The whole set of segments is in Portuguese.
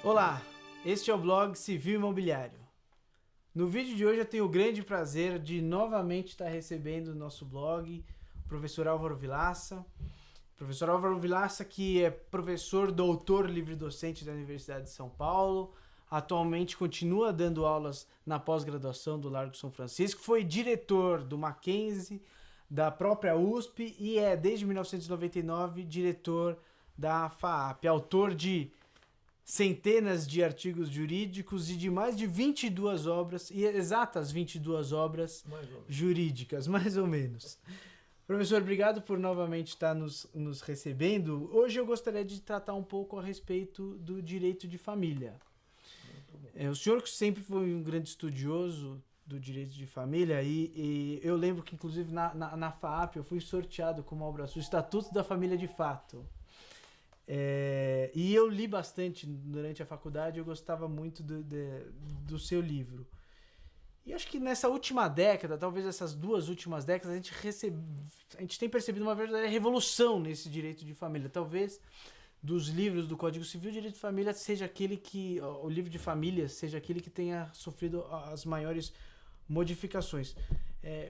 Olá, este é o blog Civil Imobiliário. No vídeo de hoje eu tenho o grande prazer de novamente estar recebendo no nosso blog o professor Álvaro Vilaça. Professor Álvaro Vilaça, que é professor doutor livre-docente da Universidade de São Paulo, atualmente continua dando aulas na pós-graduação do Largo São Francisco, foi diretor do Mackenzie, da própria USP e é, desde 1999, diretor da FAAP, autor de centenas de artigos jurídicos e de mais de 22 obras, e exatas 22 obras jurídicas, mais ou menos. Professor, obrigado por novamente estar nos recebendo. Hoje eu gostaria de tratar um pouco a respeito do direito de família. O senhor que sempre foi um grande estudioso do direito de família e eu lembro que inclusive na FAAP eu fui sorteado como obra sua, o Estatuto da Família de Fato. E eu li bastante durante a faculdade, eu gostava muito do seu livro. E acho que nessa última década, talvez essas duas últimas décadas, a gente tem percebido uma verdadeira revolução nesse direito de família. Talvez dos livros do Código Civil, o direito de família seja aquele que, o livro de família seja aquele que tenha sofrido as maiores modificações.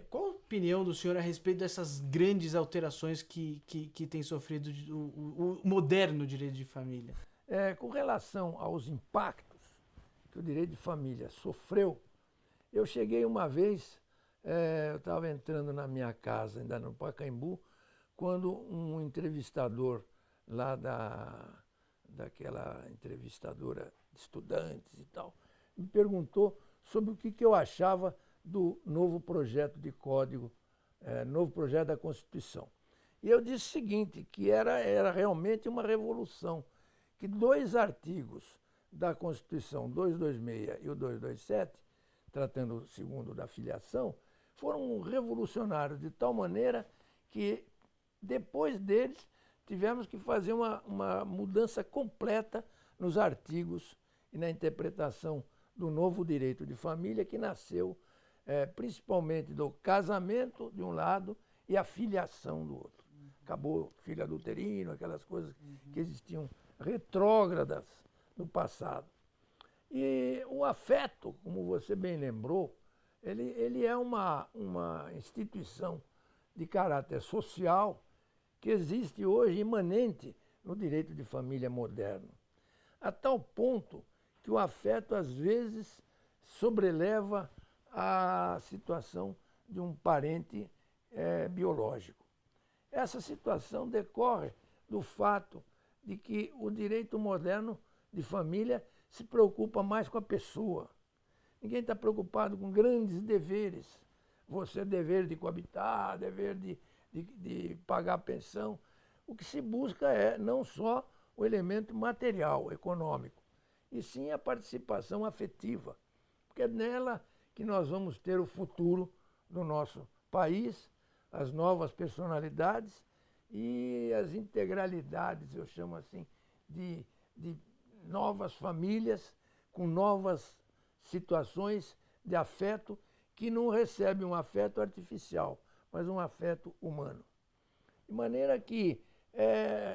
Qual a opinião do senhor a respeito dessas grandes alterações que tem sofrido o moderno direito de família? Com relação aos impactos que o direito de família sofreu, eu cheguei uma vez, eu estava entrando na minha casa, ainda no Pacaembu, quando um entrevistador lá daquela entrevistadora de estudantes e tal, me perguntou sobre o que eu achava do novo projeto de código, novo projeto da Constituição. E eu disse o seguinte, que era realmente uma revolução, que 2 artigos da Constituição, 226 e o 227, tratando segundo da filiação, foram revolucionários de tal maneira que depois deles tivemos que fazer uma mudança completa nos artigos e na interpretação do novo direito de família que nasceu principalmente do casamento de um lado e a filiação do outro. Acabou filho adulterino, aquelas coisas que existiam retrógradas no passado. E o afeto, como você bem lembrou, ele é uma instituição de caráter social que existe hoje imanente no direito de família moderno. A tal ponto que o afeto, às vezes, sobreleva a situação de um parente biológico. Essa situação decorre do fato de que o direito moderno de família se preocupa mais com a pessoa. Ninguém está preocupado com grandes deveres. Você dever de coabitar, dever de pagar pensão. O que se busca é não só o elemento material, econômico, e sim a participação afetiva, porque é nela que nós vamos ter o futuro do nosso país, as novas personalidades e as integralidades, eu chamo assim, de novas famílias com novas situações de afeto que não recebem um afeto artificial, mas um afeto humano. De maneira que,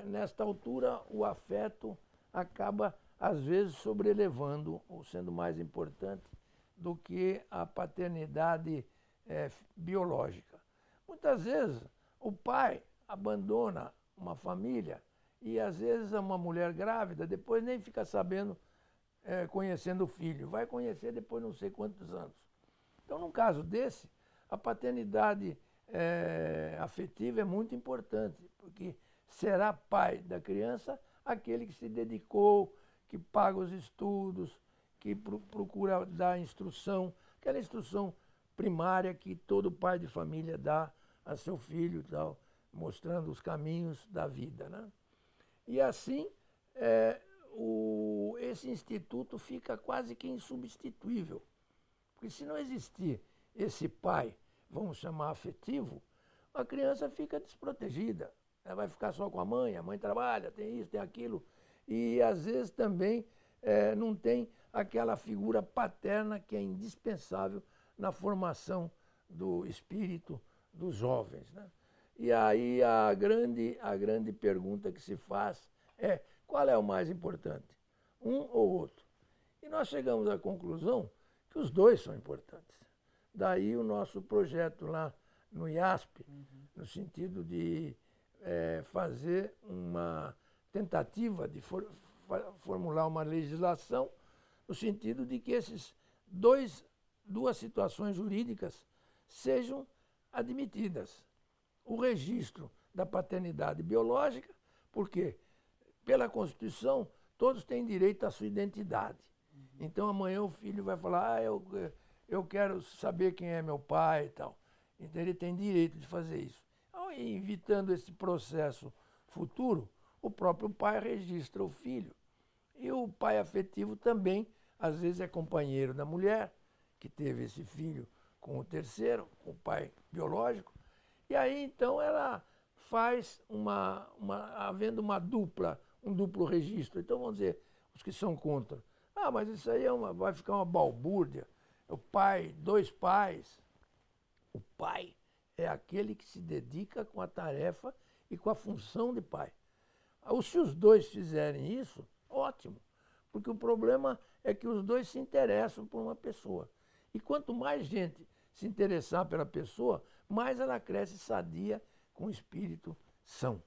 nesta altura, o afeto acaba, às vezes, sobrelevando ou sendo mais importante do que a paternidade biológica. Muitas vezes, o pai abandona uma família e, às vezes, uma mulher grávida depois nem fica sabendo, conhecendo o filho. Vai conhecer depois não sei quantos anos. Então, num caso desse, a paternidade afetiva é muito importante, porque será pai da criança aquele que se dedicou, que paga os estudos, que procura dar instrução, aquela instrução primária que todo pai de família dá a seu filho e tal, mostrando os caminhos da vida, né? E assim, esse instituto fica quase que insubstituível. Porque se não existir esse pai, vamos chamar afetivo, a criança fica desprotegida. Ela vai ficar só com a mãe trabalha, tem isso, tem aquilo. E às vezes também não tem aquela figura paterna que é indispensável na formação do espírito dos jovens, né? E aí a grande pergunta que se faz é: qual é o mais importante? um ou outro. E nós chegamos à conclusão que os dois são importantes. Daí o nosso projeto lá no IASP, no sentido de fazer uma tentativa de formular uma legislação, no sentido de que esses duas situações jurídicas sejam admitidas. O registro da paternidade biológica, porque pela Constituição todos têm direito à sua identidade. Então amanhã o filho vai falar, eu quero saber quem é meu pai e tal. Então ele tem direito de fazer isso. Então, evitando esse processo futuro, o próprio pai registra o filho. E o pai afetivo também, às vezes, é companheiro da mulher, que teve esse filho com o terceiro, com o pai biológico. E aí, então, ela faz havendo um duplo registro. Então, vamos dizer, os que são contra. Mas isso aí vai ficar uma balbúrdia. O pai, dois pais. O pai é aquele que se dedica com a tarefa e com a função de pai. Se os dois fizerem isso, ótimo. Porque o problema é que os dois se interessam por uma pessoa. E quanto mais gente se interessar pela pessoa, mais ela cresce sadia, com espírito são.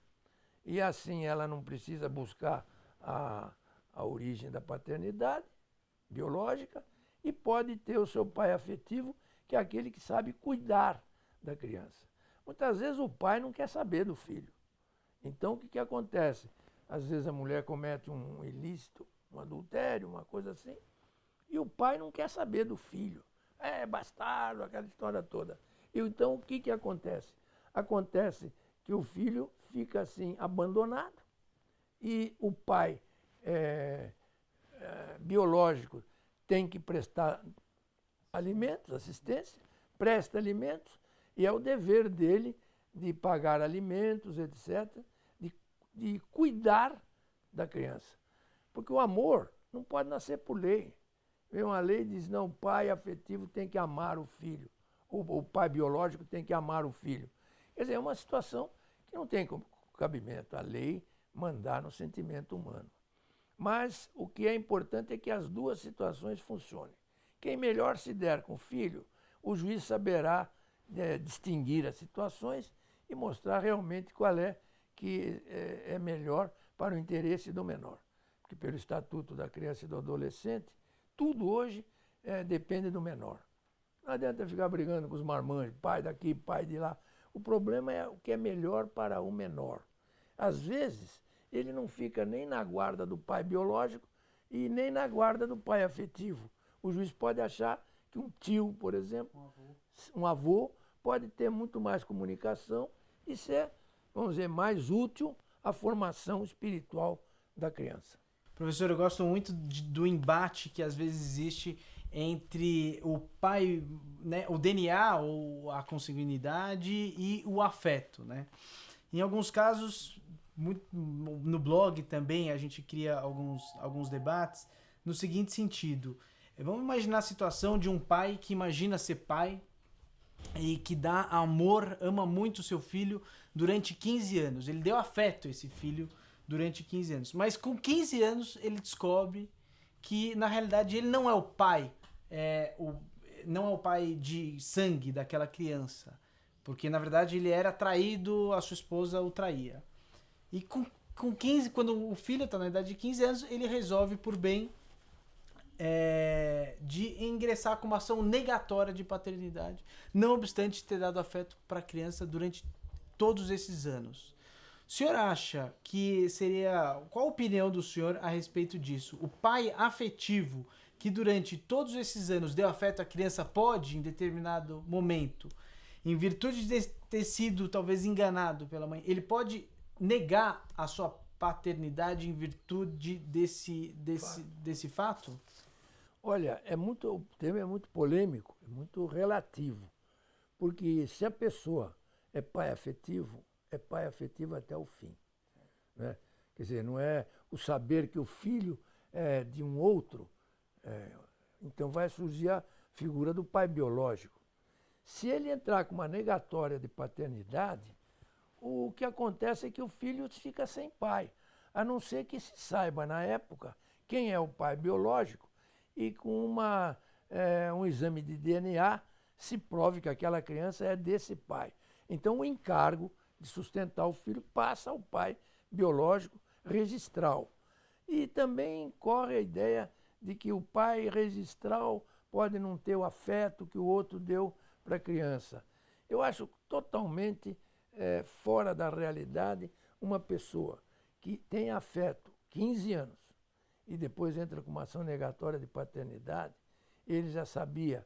E assim ela não precisa buscar a origem da paternidade biológica e pode ter o seu pai afetivo, que é aquele que sabe cuidar da criança. Muitas vezes o pai não quer saber do filho. Então o que acontece? Às vezes a mulher comete um ilícito, um adultério, uma coisa assim, e o pai não quer saber do filho. É bastardo, aquela história toda. E então o que acontece? Acontece que o filho fica assim abandonado e o pai biológico tem que prestar alimentos, assistência, presta alimentos, e é o dever dele de pagar alimentos, etc., de cuidar da criança. Porque o amor não pode nascer por lei. Vem uma lei e diz, não, o pai afetivo tem que amar o filho, o pai biológico tem que amar o filho. Quer dizer, é uma situação que não tem cabimento a lei mandar no sentimento humano. Mas o que é importante é que as duas situações funcionem. Quem melhor se der com o filho, o juiz saberá distinguir as situações e mostrar realmente qual é que é melhor para o interesse do menor. Porque pelo Estatuto da Criança e do Adolescente, tudo hoje depende do menor. Não adianta ficar brigando com os marmanjos, pai daqui, pai de lá. O problema é o que é melhor para o menor. Às vezes, ele não fica nem na guarda do pai biológico e nem na guarda do pai afetivo. O juiz pode achar que um tio, por exemplo, um avô, pode ter muito mais comunicação e ser, vamos dizer, mais útil à formação espiritual da criança. Professor, eu gosto muito do embate que às vezes existe entre o pai, né, o DNA, ou a consanguinidade, e o afeto, né? Em alguns casos, no blog também, a gente cria alguns debates no seguinte sentido. Vamos imaginar a situação de um pai que imagina ser pai e que dá amor, ama muito o seu filho durante 15 anos. Ele deu afeto a esse filho durante 15 anos. Mas com 15 anos ele descobre que, na realidade, ele não é o pai, não é o pai de sangue daquela criança. Porque, na verdade, ele era traído, a sua esposa o traía. E com 15, quando o filho está na idade de 15 anos, ele resolve, por bem, de ingressar com uma ação negatória de paternidade, não obstante ter dado afeto para a criança durante todos esses anos. O senhor acha que seria... Qual a opinião do senhor a respeito disso? O pai afetivo, que durante todos esses anos deu afeto à criança, pode, em determinado momento, em virtude de ter sido talvez enganado pela mãe, ele pode negar a sua paternidade em virtude desse fato? Olha, o tema é muito polêmico, é muito relativo, porque se a pessoa é pai afetivo até o fim, né? Quer dizer, não é o saber que o filho é de um outro, então vai surgir a figura do pai biológico. Se ele entrar com uma negatória de paternidade, o que acontece é que o filho fica sem pai, a não ser que se saiba na época quem é o pai biológico e com um exame de DNA se prove que aquela criança é desse pai. Então, o encargo de sustentar o filho passa ao pai biológico registral. E também corre a ideia de que o pai registral pode não ter o afeto que o outro deu para a criança. Eu acho totalmente fora da realidade uma pessoa que tem afeto 15 anos e depois entra com uma ação negatória de paternidade, ele já sabia,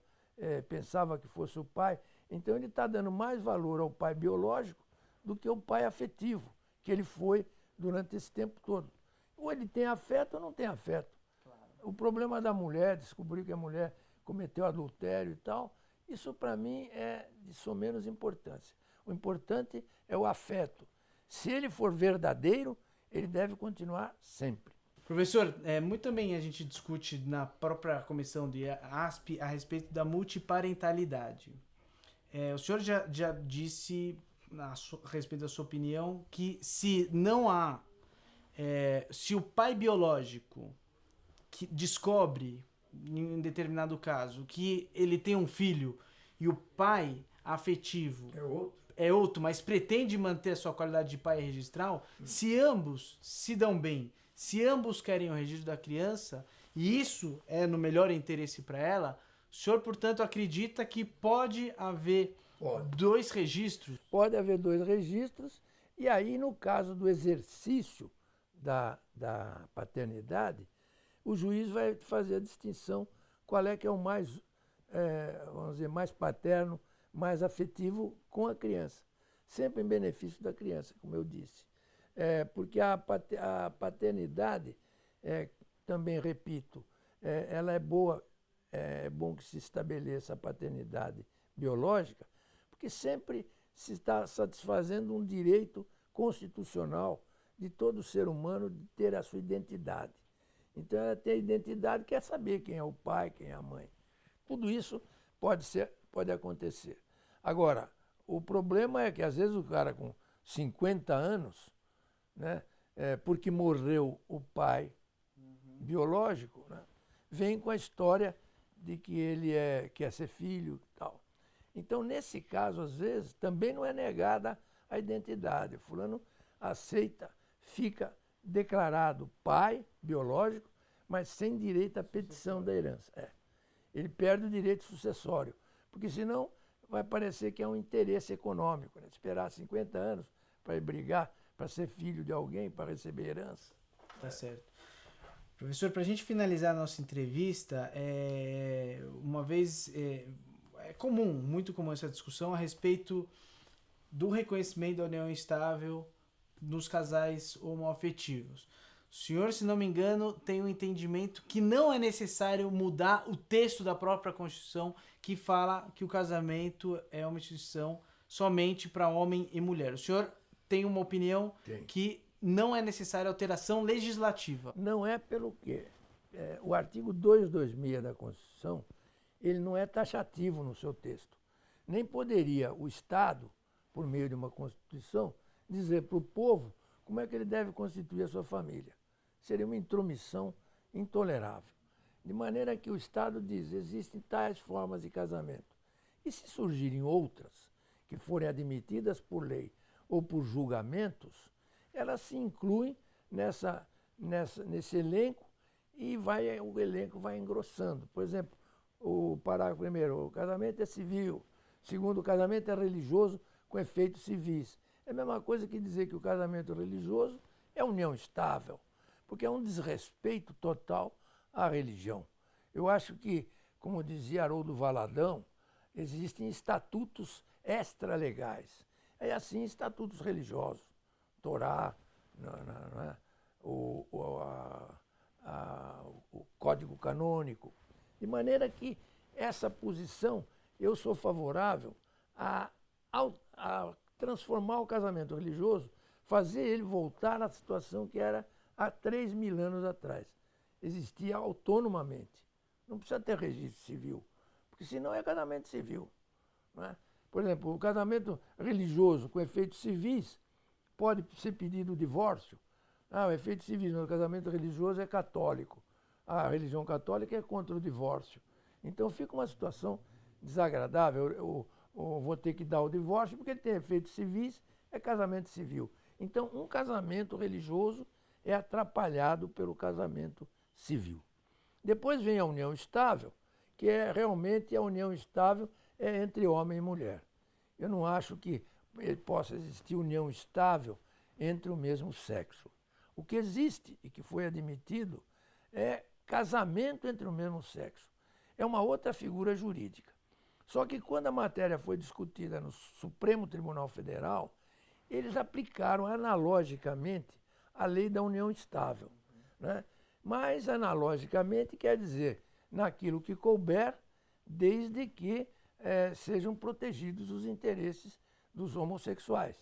pensava que fosse o pai, então ele está dando mais valor ao pai biológico do que ao pai afetivo, que ele foi durante esse tempo todo. Ou ele tem afeto ou não tem afeto. Claro. O problema da mulher, descobrir que a mulher cometeu adultério e tal, isso para mim é de somenos importância. O importante é o afeto. Se ele for verdadeiro, ele deve continuar sempre. Professor, muito também a gente discute na própria comissão de ASP a respeito da multiparentalidade. O senhor já disse, a respeito da sua opinião, que se não há, se o pai biológico que descobre, em um determinado caso, que ele tem um filho e o pai afetivo é outro, mas pretende manter a sua qualidade de pai registral, se ambos se dão bem, se ambos querem o registro da criança, e isso é no melhor interesse para ela, o senhor, portanto, acredita que pode haver dois registros? Pode haver dois registros, e aí, no caso do exercício da paternidade, o juiz vai fazer a distinção qual é que é o mais, vamos dizer, mais paterno, mais afetivo com a criança. Sempre em benefício da criança, como eu disse. Porque a paternidade, também repito, ela é boa, é bom que se estabeleça a paternidade biológica, porque sempre se está satisfazendo um direito constitucional de todo ser humano de ter a sua identidade. Então, ela tem a identidade, quer saber quem é o pai, quem é a mãe. Tudo isso pode acontecer. Agora, o problema é que, às vezes, o cara com 50 anos, né, porque morreu o pai biológico, né, vem com a história de que ele quer ser filho e tal. Então, nesse caso, às vezes, também não é negada a identidade. O fulano aceita, fica declarado pai biológico, mas sem direito à petição da herança. Ele perde o direito sucessório, porque senão vai parecer que é um interesse econômico, né? Esperar 50 anos para ir brigar, para ser filho de alguém, para receber herança. Tá certo. Professor, para a gente finalizar a nossa entrevista, uma vez é comum, muito comum essa discussão a respeito do reconhecimento da união estável nos casais homoafetivos. O senhor, se não me engano, tem um entendimento que não é necessário mudar o texto da própria Constituição que fala que o casamento é uma instituição somente para homem e mulher. O senhor tem uma opinião que não é necessária alteração legislativa? Não é pelo quê? O artigo 226 da Constituição, ele não é taxativo no seu texto. Nem poderia o Estado, por meio de uma Constituição, dizer para o povo como é que ele deve constituir a sua família. Seria uma intromissão intolerável. De maneira que o Estado diz, existem tais formas de casamento. E se surgirem outras, que forem admitidas por lei ou por julgamentos, elas se incluem nesse elenco e o elenco vai engrossando. Por exemplo, o parágrafo primeiro, o casamento é civil. Segundo, o casamento é religioso com efeitos civis. É a mesma coisa que dizer que o casamento religioso é união estável, porque é um desrespeito total à religião. Eu acho que, como dizia Haroldo Valadão, existem estatutos extralegais. É assim, estatutos religiosos, Torá, o Código Canônico. De maneira que essa posição, eu sou favorável a transformar o casamento religioso, fazer ele voltar à situação que era há 3.000 anos atrás. Existia autonomamente. Não precisa ter registro civil, porque senão é casamento civil. Não é? Por exemplo, o casamento religioso com efeitos civis pode ser pedido o divórcio. O efeito civil no casamento religioso é católico. a religião católica é contra o divórcio. Então fica uma situação desagradável. Eu vou ter que dar o divórcio porque ele tem efeitos civis, é casamento civil. Então um casamento religioso é atrapalhado pelo casamento civil. Depois vem a união estável, que é realmente a união estável entre homem e mulher. Eu não acho que possa existir união estável entre o mesmo sexo. O que existe e que foi admitido é casamento entre o mesmo sexo. É uma outra figura jurídica. Só que quando a matéria foi discutida no Supremo Tribunal Federal, eles aplicaram analogicamente a lei da união estável, né? Mas analogicamente quer dizer naquilo que couber, desde que sejam protegidos os interesses dos homossexuais.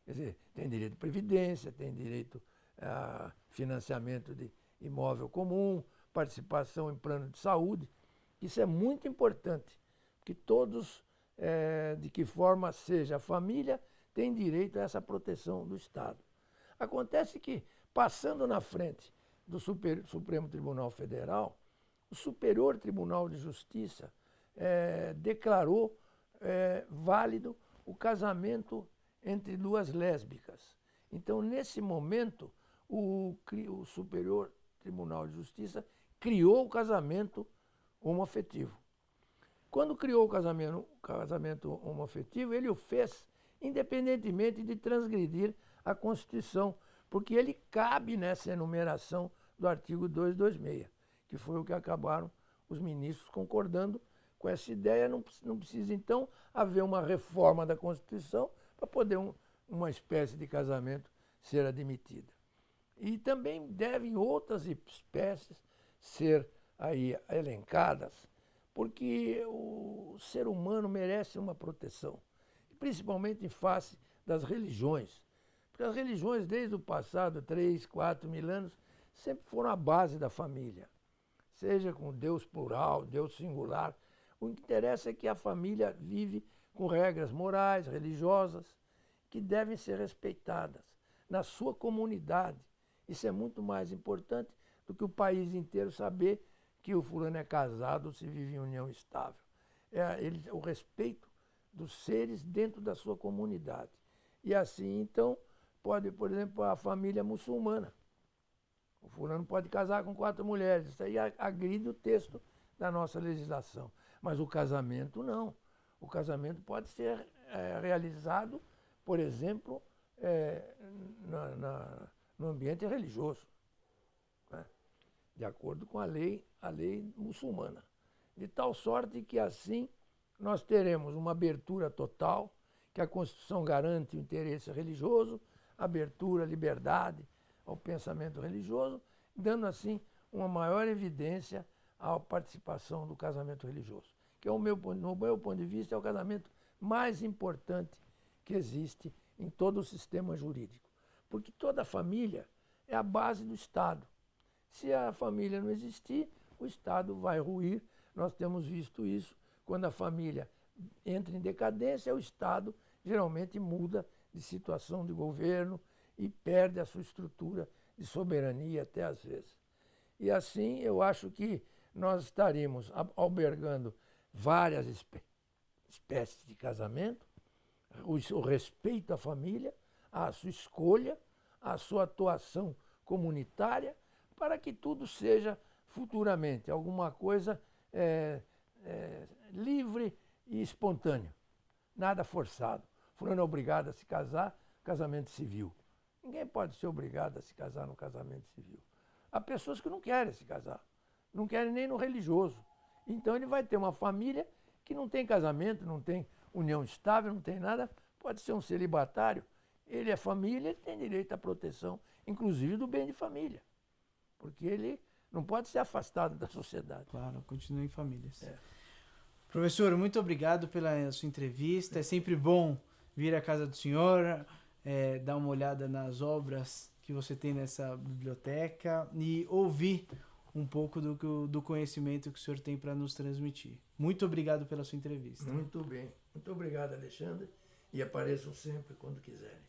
Quer dizer, tem direito de previdência, tem direito a financiamento de imóvel comum, participação em plano de saúde. Isso é muito importante, que todos, de que forma seja a família, têm direito a essa proteção do Estado. Acontece que, passando na frente do Supremo Tribunal Federal, o Superior Tribunal de Justiça declarou válido o casamento entre duas lésbicas. Então, nesse momento, o Superior Tribunal de Justiça criou o casamento homoafetivo. Quando criou o casamento homoafetivo, ele o fez independentemente de transgredir a Constituição, porque ele cabe nessa enumeração do artigo 226, que foi o que acabaram os ministros concordando com essa ideia. Não precisa, então, haver uma reforma da Constituição para poder uma espécie de casamento ser admitida. E também devem outras espécies ser aí elencadas, porque o ser humano merece uma proteção, principalmente em face das religiões. Porque as religiões, desde o passado, 3, 4 mil anos, sempre foram a base da família. Seja com Deus plural, Deus singular. O que interessa é que a família vive com regras morais, religiosas, que devem ser respeitadas na sua comunidade. Isso é muito mais importante do que o país inteiro saber que o fulano é casado ou se vive em união estável. O respeito dos seres dentro da sua comunidade. E assim, então, pode, por exemplo, a família muçulmana. O fulano pode casar com 4 mulheres. Isso aí agride o texto da nossa legislação. Mas o casamento não. O casamento pode ser realizado, por exemplo, no ambiente religioso, né? De acordo com a lei muçulmana. De tal sorte que assim nós teremos uma abertura total, que a Constituição garante o interesse religioso, abertura, liberdade ao pensamento religioso, dando assim uma maior evidência à participação do casamento religioso, que no meu ponto de vista é o casamento mais importante que existe em todo o sistema jurídico, porque toda família é a base do Estado. Se a família não existir, o Estado vai ruir. Nós temos visto isso. Quando a família entra em decadência, o Estado geralmente muda de situação de governo e perde a sua estrutura de soberania até às vezes. E assim eu acho que nós estaríamos albergando várias espécies de casamento, o respeito à família, a sua escolha, a sua atuação comunitária, para que tudo seja futuramente alguma coisa livre e espontâneo, nada forçado. Fulano é obrigado a se casar, casamento civil. Ninguém pode ser obrigado a se casar no casamento civil. Há pessoas que não querem se casar, não querem nem no religioso. Então ele vai ter uma família que não tem casamento, não tem união estável, não tem nada, pode ser um celibatário. Ele é família, ele tem direito à proteção, inclusive do bem de família, porque ele não pode ser afastado da sociedade. Claro, continua em famílias. Professor, muito obrigado pela sua entrevista. É sempre bom vir à casa do senhor, dar uma olhada nas obras que você tem nessa biblioteca e ouvir um pouco do conhecimento que o senhor tem para nos transmitir. Muito obrigado pela sua entrevista. Muito bem. Muito obrigado, Alexandre. E apareçam sempre quando quiserem.